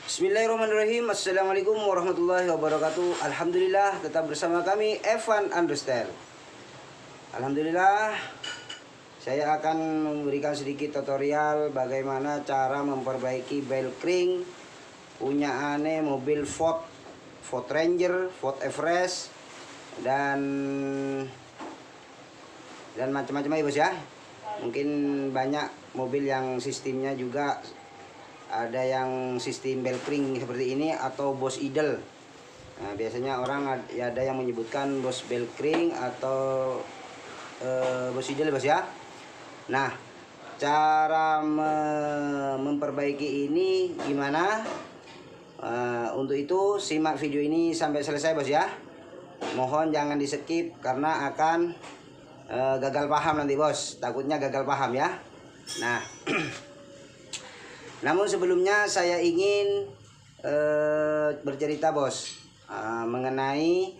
Bismillahirrahmanirrahim. Assalamualaikum warahmatullahi wabarakatuh. Alhamdulillah, tetap bersama kami Evan Understyle. Alhamdulillah, saya akan memberikan sedikit tutorial bagaimana cara memperbaiki belt ring punya aneh mobil Ford Ranger, Ford Everest, dan macam-macam ya bos ya. Mungkin banyak mobil yang sistemnya juga ada yang sistem belt ring seperti ini atau Boss Idle. Nah, biasanya orang ada yang menyebutkan Boss belt ring atau Boss Idle bos ya. Nah, cara memperbaiki ini gimana? Untuk itu simak video ini sampai selesai bos ya. Mohon jangan di skip karena akan gagal paham nanti bos. Takutnya gagal paham ya. Nah. Namun sebelumnya saya ingin bercerita bos mengenai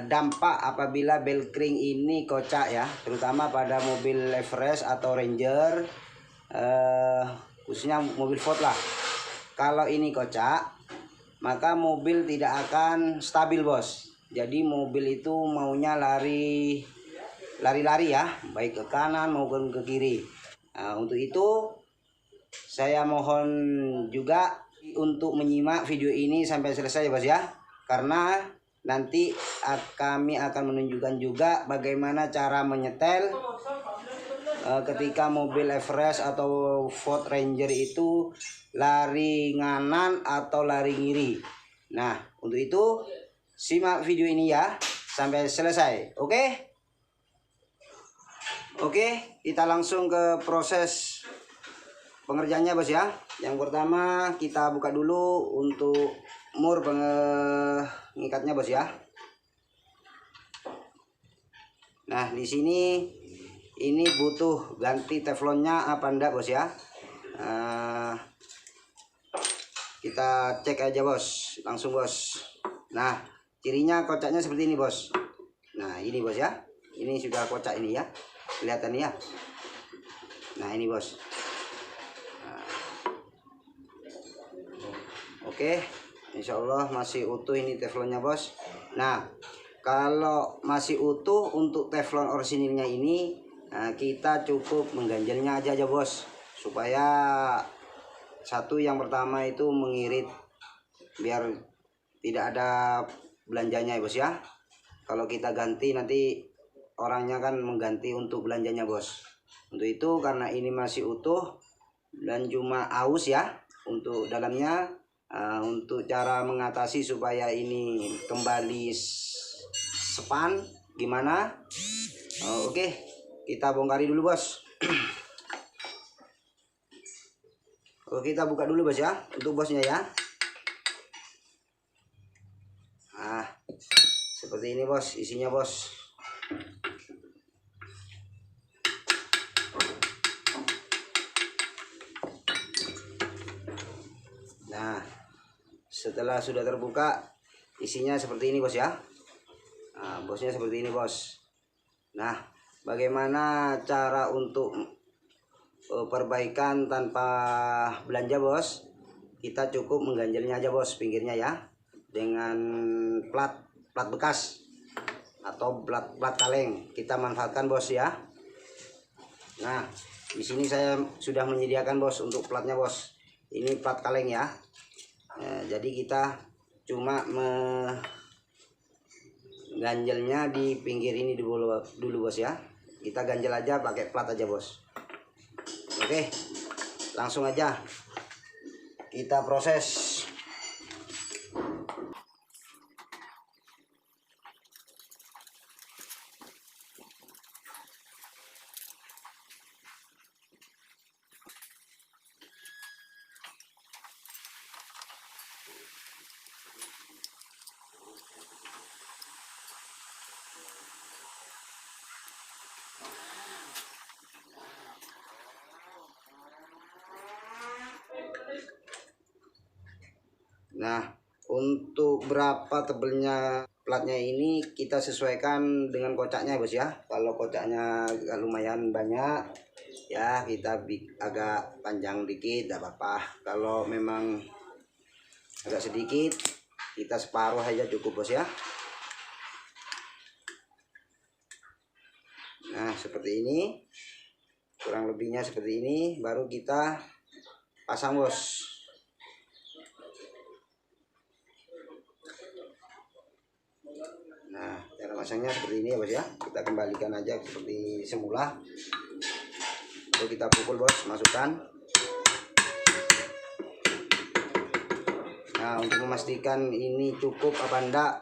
dampak apabila belt ring ini kocak ya, terutama pada mobil Everest atau Ranger, khususnya mobil Ford lah. Kalau ini kocak, maka mobil tidak akan stabil bos. Jadi mobil itu maunya lari ya, baik ke kanan maupun ke kiri. Nah, untuk itu saya mohon juga untuk menyimak video ini sampai selesai bos ya, karena nanti kami akan menunjukkan juga bagaimana cara menyetel ketika mobil Everest atau Ford Ranger itu lari nganan atau lari kiri. Nah, untuk itu simak video ini ya sampai selesai. Oke, kita langsung ke proses pengerjaannya bos ya. Yang pertama kita buka dulu untuk mur pengikatnya bos ya. Nah, di sini ini butuh ganti teflonnya apa enggak bos ya. Kita cek aja bos, langsung bos. Nah, cirinya kocaknya seperti ini bos. Nah, ini bos ya. Ini sudah kocak ini ya. Kelihatan ya. Nah, ini bos. Oke, insya Allah masih utuh ini teflonnya bos. Nah, kalau masih utuh untuk teflon orisinilnya ini, kita cukup mengganjalnya aja bos, supaya satu yang pertama itu mengirit biar tidak ada belanjanya ya bos ya. Kalau kita ganti nanti orangnya kan mengganti untuk belanjanya bos. Untuk itu karena ini masih utuh dan cuma aus ya untuk dalamnya. Untuk cara mengatasi supaya ini kembali sepan gimana? Oke, kita bongkari dulu bos. Oke, kita buka dulu bos ya untuk bosnya ya. Nah, seperti ini bos isinya bos. Nah, setelah sudah terbuka isinya seperti ini bos ya. Nah, bosnya seperti ini bos. Nah, bagaimana cara untuk perbaikan tanpa belanja bos? Kita cukup mengganjalnya aja bos pinggirnya ya, dengan plat bekas atau plat kaleng kita manfaatkan bos ya. Nah, di sini saya sudah menyediakan bos untuk platnya bos. Ini plat kaleng ya. Jadi kita cuma mengganjalnya di pinggir ini dulu bos ya. Kita ganjal aja pakai plat aja bos. Oke, langsung aja kita proses. Nah, untuk berapa tebelnya platnya ini kita sesuaikan dengan kocaknya bos ya. Kalau kocaknya lumayan banyak ya kita agak panjang dikit tidak apa-apa. Kalau memang agak sedikit, kita separuh aja cukup bos ya. Nah seperti ini, kurang lebihnya seperti ini, baru kita pasang bos. Nah cara masangnya seperti ini ya bos ya, kita kembalikan aja seperti semula, lalu kita pukul bos, masukkan. Nah untuk memastikan ini cukup apa enggak,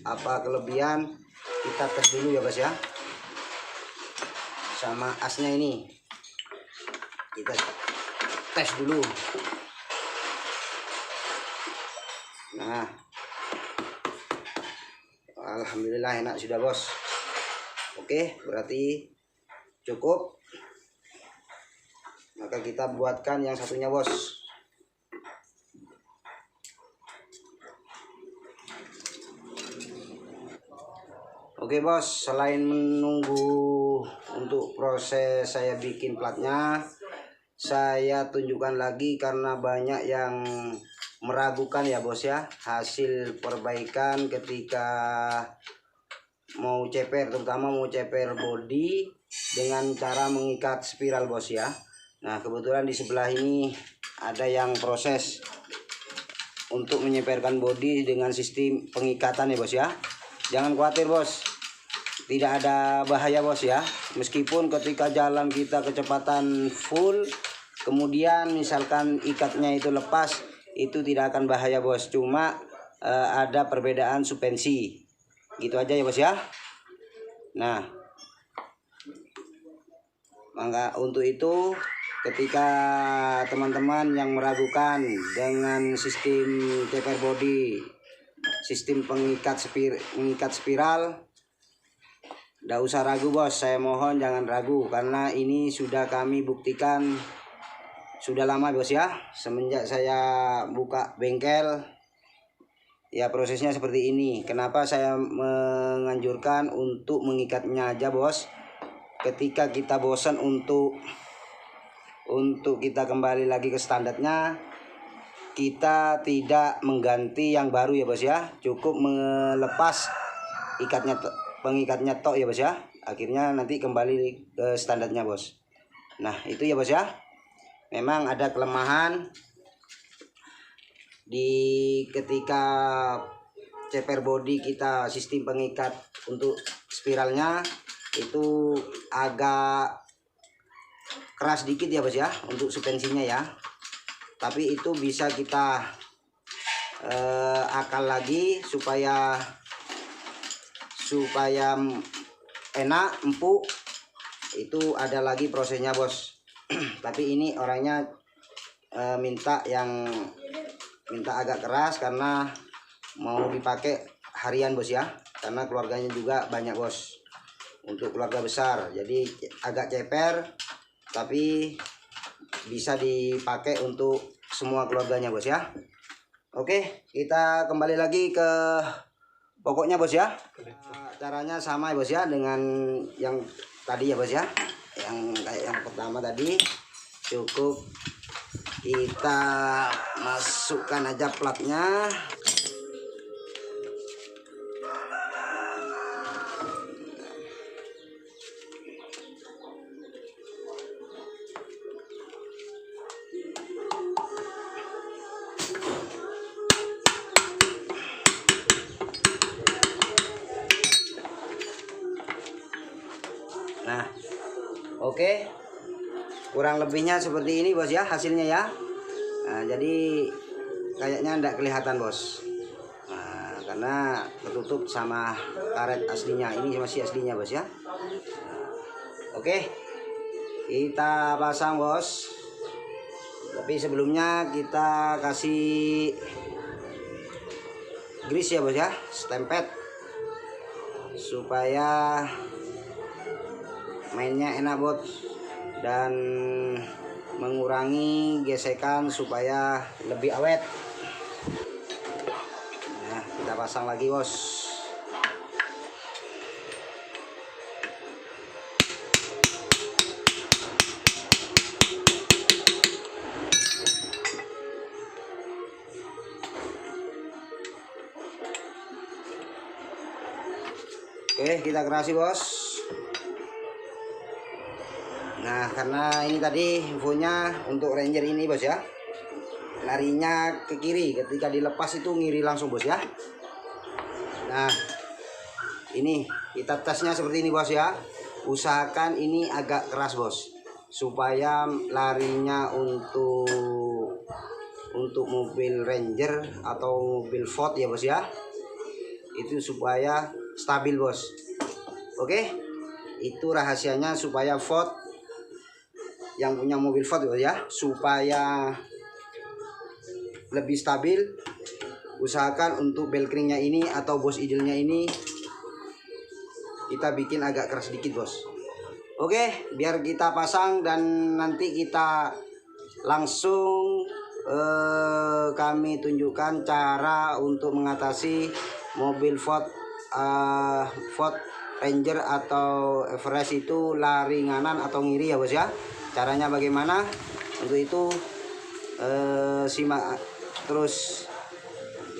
apa kelebihan, kita tes dulu ya bos ya, sama asnya ini kita tes dulu. Nah alhamdulillah enak sudah bos. Oke berarti cukup, maka kita buatkan yang satunya bos. Oke bos, selain menunggu untuk proses saya bikin platnya, saya tunjukkan lagi karena banyak yang meragukan ya bos ya, hasil perbaikan ketika mau ceper, terutama mau ceper body dengan cara mengikat spiral bos ya. Nah kebetulan di sebelah ini ada yang proses untuk menyeperkan body dengan sistem pengikatan ya bos ya. Jangan khawatir bos, tidak ada bahaya bos ya. Meskipun ketika jalan kita kecepatan full, kemudian misalkan ikatnya itu lepas, itu tidak akan bahaya bos. Cuma ada perbedaan suspensi, gitu aja ya bos ya. Nah maka untuk itu ketika teman-teman yang meragukan dengan sistem ceper body, sistem pengikat spiral, nggak usah ragu bos, saya mohon jangan ragu, karena ini sudah kami buktikan sudah lama bos ya, semenjak saya buka bengkel ya prosesnya seperti ini. Kenapa saya menganjurkan untuk mengikatnya aja bos, ketika kita bosan untuk kita kembali lagi ke standarnya, kita tidak mengganti yang baru ya bos ya, cukup melepas pengikatnya tok ya bos ya, akhirnya nanti kembali ke standarnya bos. Nah itu ya bos ya, memang ada kelemahan di ketika ceper body kita, sistem pengikat untuk spiralnya itu agak keras dikit ya bos ya untuk suspensinya ya, tapi itu bisa kita akal lagi supaya enak empuk. Itu ada lagi prosesnya bos. Tapi ini orangnya minta agak keras karena mau dipakai harian bos ya, karena keluarganya juga banyak bos, untuk keluarga besar, jadi agak ceper tapi bisa dipakai untuk semua keluarganya bos ya. Oke kita kembali lagi ke pokoknya bos ya. Caranya sama ya bos ya dengan yang tadi ya bos ya, yang kayak yang pertama tadi, cukup kita masukkan aja platnya. Nah oke, kurang lebihnya seperti ini bos ya hasilnya ya. Nah, jadi kayaknya enggak kelihatan bos, nah, karena ketutup sama karet aslinya, ini masih aslinya bos ya. Nah, oke kita pasang bos, tapi sebelumnya kita kasih grease ya bos ya, stempet, supaya mainnya enak bos dan mengurangi gesekan supaya lebih awet. Nah kita pasang lagi bos. Oke, kita kerasi bos. Nah, karena ini tadi infonya untuk Ranger ini bos ya, larinya ke kiri, ketika dilepas itu ngiri langsung bos ya. Nah, ini kita tesnya seperti ini bos ya. Usahakan ini agak keras bos, supaya larinya untuk mobil Ranger atau mobil Ford ya bos ya, itu supaya stabil bos. Oke, itu rahasianya supaya Ford, yang punya mobil Ford ya, supaya lebih stabil, usahakan untuk belkringnya ini atau bos idlenya ini kita bikin agak keras sedikit bos. Oke, biar kita pasang dan nanti kita langsung kami tunjukkan cara untuk mengatasi mobil Ford Ranger atau Everest itu lari nganan atau ngiri ya bos ya. Caranya bagaimana? Untuk itu simak terus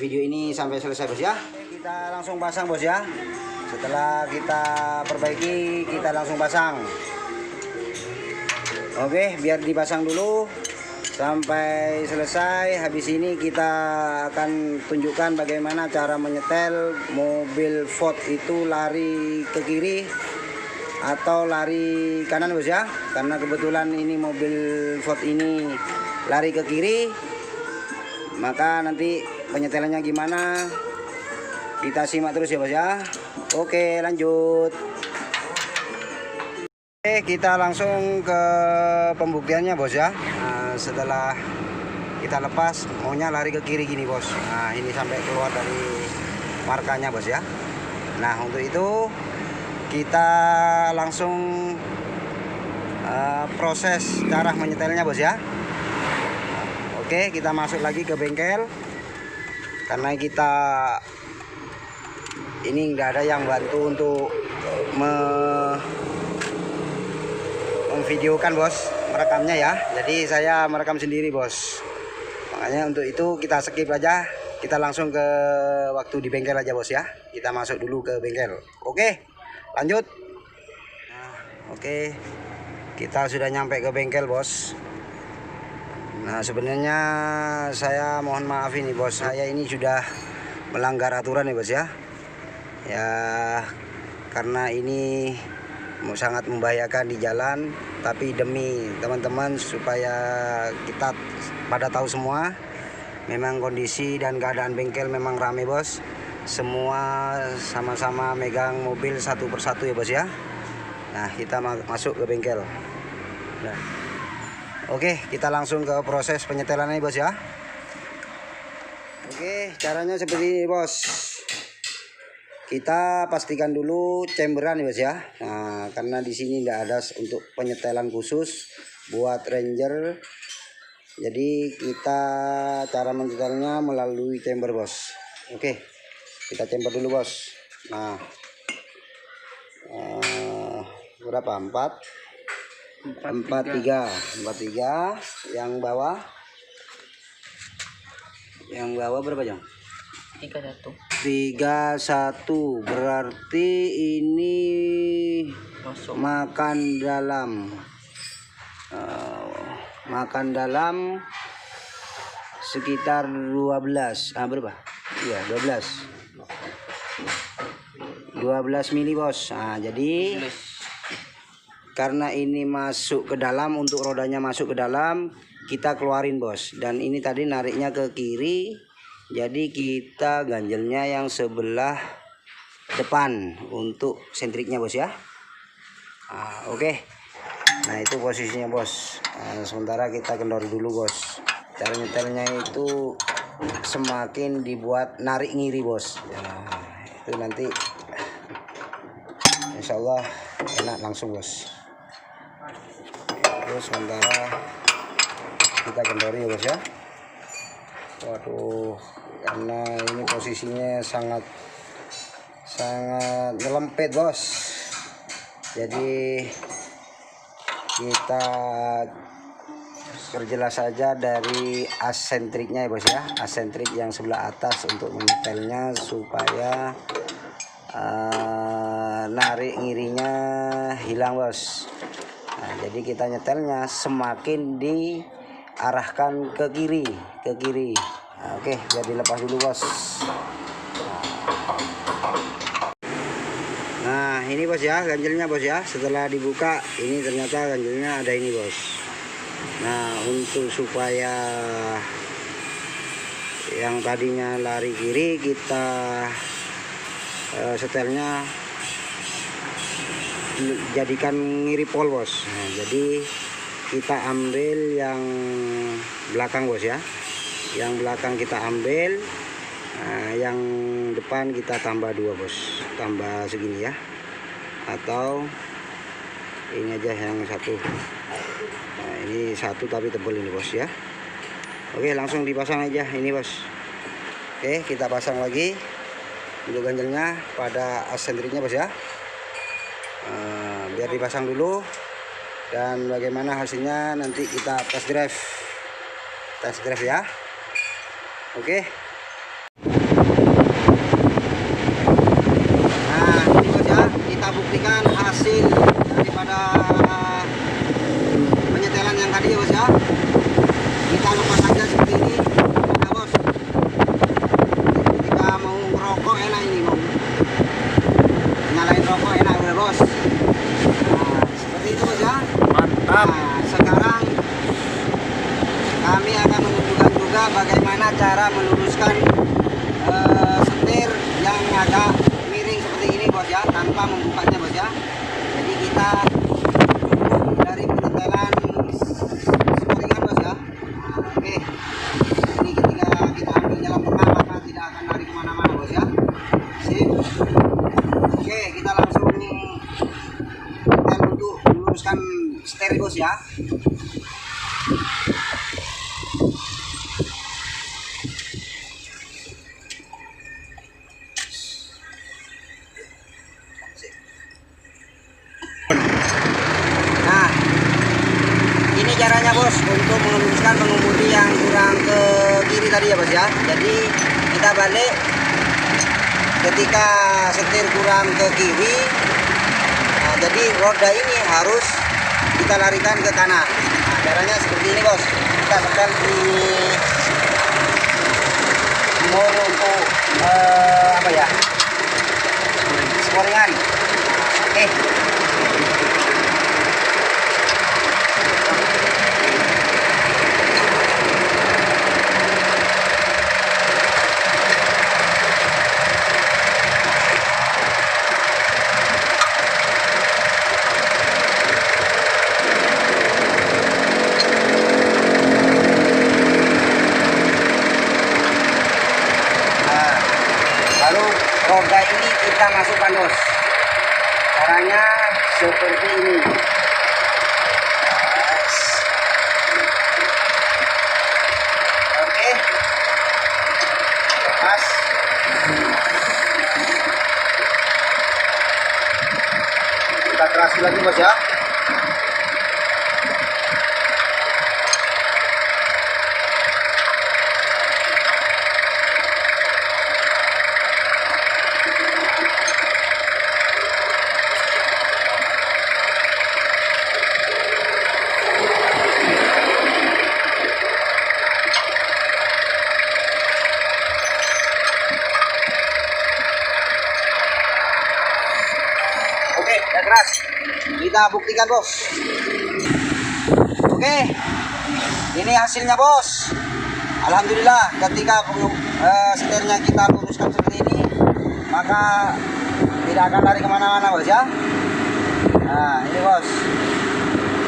video ini sampai selesai bos ya. Kita langsung pasang bos ya. Setelah kita perbaiki, kita langsung pasang. Oke, biar dipasang dulu sampai selesai. Habis ini kita akan tunjukkan bagaimana cara menyetel mobil Ford itu lari ke kiri atau lari kanan bos ya. Karena kebetulan ini mobil Ford ini lari ke kiri, maka nanti penyetelannya gimana kita simak terus ya bos ya. Oke, lanjut. Oke, kita langsung ke pembuktiannya bos ya. Nah, setelah kita lepas, maunya lari ke kiri gini bos. Nah, ini sampai keluar dari markanya bos ya. Nah, untuk itu kita langsung proses cara menyetelnya bos ya. Oke, kita masuk lagi ke bengkel karena kita ini nggak ada yang bantu untuk memvideokan bos, merekamnya ya. Jadi saya merekam sendiri bos. Makanya untuk itu kita skip aja. Kita langsung ke waktu di bengkel aja bos ya. Kita masuk dulu ke bengkel. Oke, lanjut. Nah, oke, kita sudah nyampe ke bengkel bos. Nah, sebenarnya saya mohon maaf ini bos, saya ini sudah melanggar aturan ya bos ya. Ya, karena ini sangat membahayakan di jalan, tapi demi teman-teman supaya kita pada tahu semua, memang kondisi dan keadaan bengkel memang rame bos. Semua sama-sama megang mobil satu persatu ya bos ya. Nah, kita masuk ke bengkel. Nah, oke, kita langsung ke proses penyetelannya bos ya. Oke, caranya seperti ini bos. Kita pastikan dulu chamberan ya bos ya. Nah, karena di sini tidak ada untuk penyetelan khusus buat Ranger. Jadi kita cara menyetelnya melalui chamber bos. Oke, kita chamber dulu bos. Nah, berapa? 43 yang bawah berapa jam? 31 berarti ini masuk makan dalam sekitar 12 berapa? Iya 12 mili bos. Nah, jadi karena ini masuk ke dalam, untuk rodanya masuk ke dalam, kita keluarin bos. Dan ini tadi nariknya ke kiri, jadi kita ganjelnya yang sebelah depan untuk sentriknya bos ya. Oke. Nah, itu posisinya bos. Sementara kita kendor dulu bos. Cara nyetelnya itu semakin dibuat narik ngiri bos. Nah, itu nanti insya Allah enak langsung bos. Terus sementara kita kendori ya bos ya. Waduh, karena ini posisinya sangat nyelempet bos. Jadi kita perjelas saja dari as sentriknya ya bos ya. As sentrik yang sebelah atas untuk menyetelnya supaya narik ngirinya hilang bos. Nah, jadi kita nyetelnya semakin diarahkan ke kiri. Nah, oke, biar dilepas dulu bos. Nah ini bos ya, ganjelnya bos ya. Setelah dibuka ini ternyata ganjelnya ada ini bos. Nah untuk supaya yang tadinya lari kiri, kita setelnya jadikan ngiri pol bos. Nah, jadi kita ambil yang belakang bos ya, yang belakang kita ambil. Nah, yang depan kita tambah 2 bos, tambah segini ya, atau ini aja yang satu. Nah, ini satu tapi tebal ini bos ya. Oke, langsung dipasang aja ini bos. Oke, kita pasang lagi untuk ganjelnya pada as sentriknya bos ya. Biar dipasang dulu, dan bagaimana hasilnya nanti kita test drive ya. Oke. Nah ini bos ya, kita buktikan hasil daripada penyetelan yang tadi ya bos ya. Kita lepas aja seperti ini ya bos. Ketika mau ngerokok enak, ini mau nyalain rokok enak udah bos. Seperti itu bos ya. Mantap. Nah, sekarang kami akan menunjukkan juga bagaimana cara meluruskan setir yang agak miring seperti ini bos ya, tanpa membukanya bos ya. Jadi kita dari penyetelan sporingan bos ya. Nah, oke, ini ketika kita ambil jalan tengah maka tidak akan lari kemana-mana bos ya. Sip. Oke, kita langsung untuk meluruskan setir bos ya. Nah ini caranya bos untuk meluruskan pengemudi yang kurang ke kiri tadi ya bos ya. Jadi kita balik ketika setir kurang ke kiri. Nah, jadi roda ini harus kita larikan ke kanan. Nah, caranya seperti ini bos. Kita setel di mode untuk apa ya, sporingan. Oke. Lalu roda ini kita masukkan bos. Caranya seperti ini. Oke. Lepas. Kita kerasin lagi bos ya. Oke, udah keras. Kita buktikan bos. Oke, ini hasilnya bos. Alhamdulillah, ketika setirnya kita luruskan seperti ini, maka tidak akan lari kemana-mana bos ya. Nah ini bos,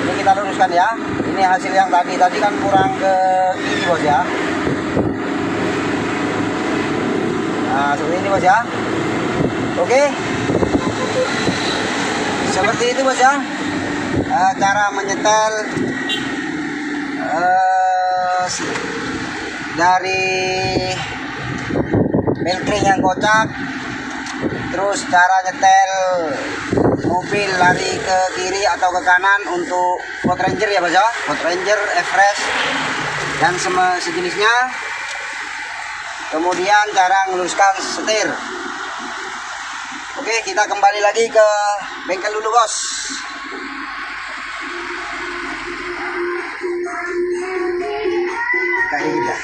ini kita luruskan ya. Ini hasil yang tadi kan kurang ke kiri bos ya. Nah seperti ini bos ya. Oke, seperti itu bos ya. Cara menyetel dari milkring yang kocak, terus cara nyetel mobil lari ke kiri atau ke kanan untuk Ford Ranger ya bos ya, Ford Ranger, Everest dan sejenisnya. Kemudian cara meluruskan setir. Oke, kita kembali lagi ke bengkel dulu bos. Kayak gitu.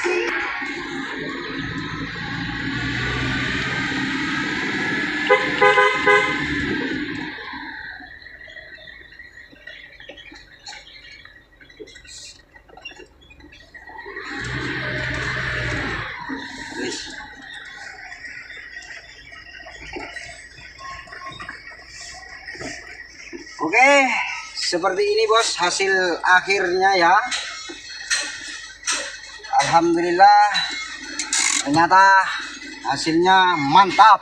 Oke, seperti ini bos hasil akhirnya ya. Alhamdulillah, ternyata hasilnya mantap.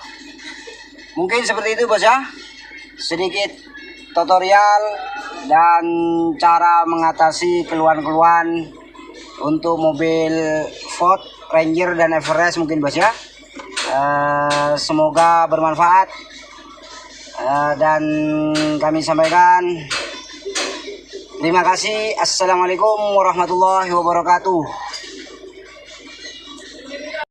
Mungkin seperti itu bos ya. Sedikit tutorial dan cara mengatasi keluhan-keluhan untuk mobil Ford Ranger dan Everest mungkin bos ya. Semoga bermanfaat. Dan kami sampaikan terima kasih. Assalamualaikum warahmatullahi wabarakatuh.